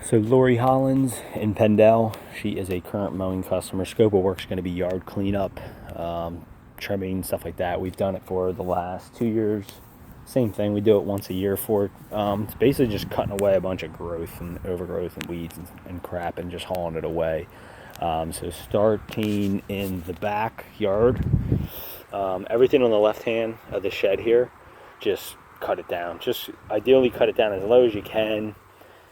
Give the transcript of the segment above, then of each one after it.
So Lori Hollins in Pendel, she is a current mowing customer. Scope of work's going to be yard cleanup, trimming, stuff like that. We've done it for the last 2 years. Same thing, we do it once a year for it. It's basically just cutting away a bunch of growth and overgrowth and weeds and crap and just hauling it away. So starting in the backyard, everything on the left hand of the shed here, just cut it down. Just ideally cut it down as low as you can.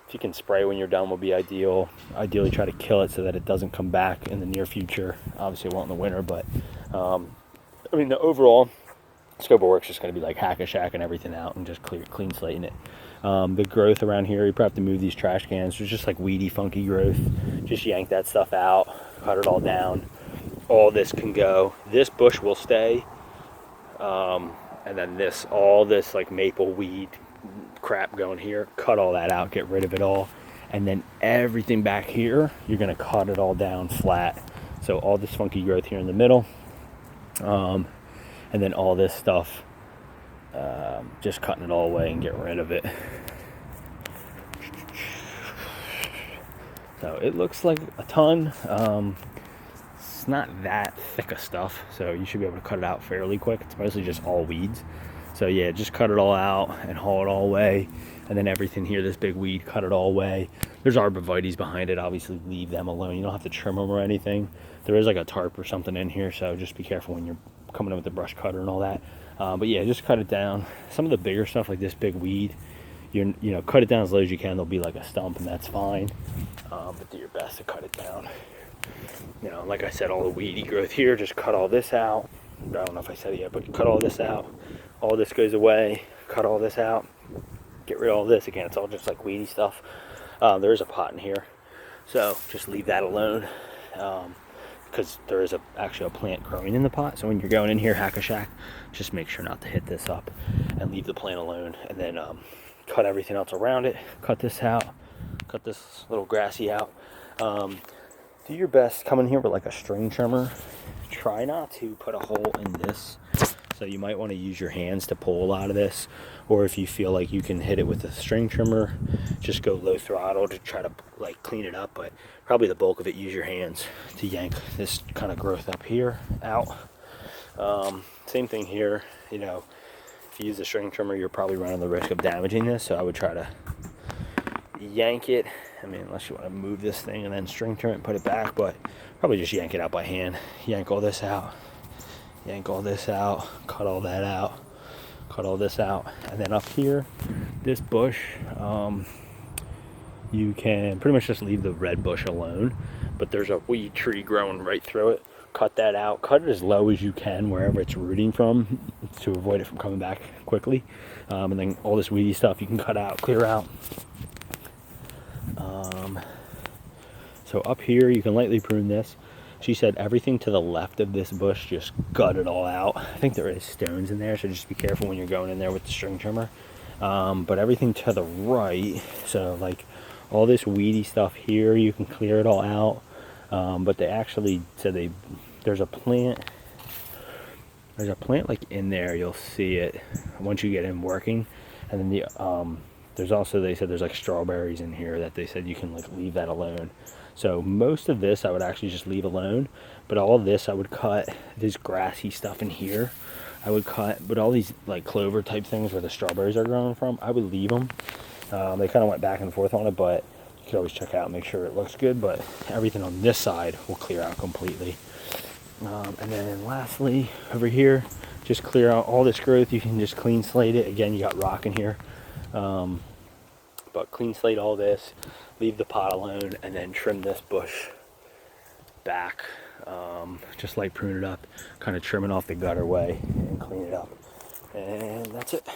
If you can spray when you're done will be ideal. Ideally try to kill it so that it doesn't come back in the near future. Obviously it won't in the winter, but I mean the overall scope of work's just going to be like hack-a-shack and everything out and just clean slating it. The growth around here, you probably have to move these trash cans. There's just like weedy, funky growth. Just yank that stuff out, cut it all down. All this can go. This bush will stay. And then all this like maple weed crap going here, cut all that out, get rid of it all. And then everything back here, you're gonna cut it all down flat. So all this funky growth here in the middle. And then all this stuff, just cutting it all away and getting rid of it. So it looks like a ton. It's not that thick of stuff, so you should be able to cut it out fairly quick. It's mostly just all weeds. So yeah, just cut it all out and haul it all away. And then everything here, this big weed, cut it all away. There's arborvitaes behind it, obviously leave them alone. You don't have to trim them or anything. There is like a tarp or something in here, so just be careful when you're coming in with the brush cutter and all that. But yeah, just cut it down. Some of the bigger stuff like this big weed, you know, cut it down as low as you can. There'll be like a stump and that's fine. But do your best to cut it down. You know, like I said, all the weedy growth here, just cut all this out. I don't know if I said it yet, but cut all this out. All this goes away, cut all this out. Get rid of all this. Again, it's all just like weedy stuff. There is a pot in here, so just leave that alone. Because there is actually a plant growing in the pot. So when you're going in here, hack-a-shack, just make sure not to hit this up and leave the plant alone. And then cut everything else around it. Cut this out. Cut this little grassy out. Do your best coming here with like a string trimmer. Try not to put a hole in this. So you might want to use your hands to pull a lot of this. Or if you feel like you can hit it with a string trimmer, just go low throttle to try to like clean it up. But probably the bulk of it, use your hands to yank this kind of growth up here out. Same thing here. You know, if you use a string trimmer, you're probably running the risk of damaging this. So I would try to yank it. I mean, unless you want to move this thing and then string trim it and put it back, but probably just yank it out by hand. Yank all this out. Yank all this out. Cut all that out. Cut all this out. And then up here, this bush, you can pretty much just leave the red bush alone, but there's a weed tree growing right through it. Cut that out. Cut it as low as you can wherever it's rooting from to avoid it from coming back quickly. And then all this weedy stuff you can cut out, clear out. So up here, you can lightly prune this. She said everything to the left of this bush, just gut it all out. I think there is stones in there, so just be careful when you're going in there with the string trimmer. But everything to the right, so like all this weedy stuff here, you can clear it all out. But they actually said there's a plant like in there, you'll see it once you get in working. And then there's also, they said there's like strawberries in here that they said you can like leave that alone. So most of this I would actually just leave alone, but all this I would cut. This grassy stuff in here I would cut, but all these like clover type things where the strawberries are growing from, I would leave them. They kind of went back and forth on it, but you can always check out and make sure it looks good. But everything on this side will clear out completely. And then lastly over here, just clear out all this growth. You can just clean slate it. Again, you got rock in here. But clean slate all this, leave the pot alone, and then trim this bush back. Just like prune it up, kind of trimming off the gutter way and clean it up. And that's it.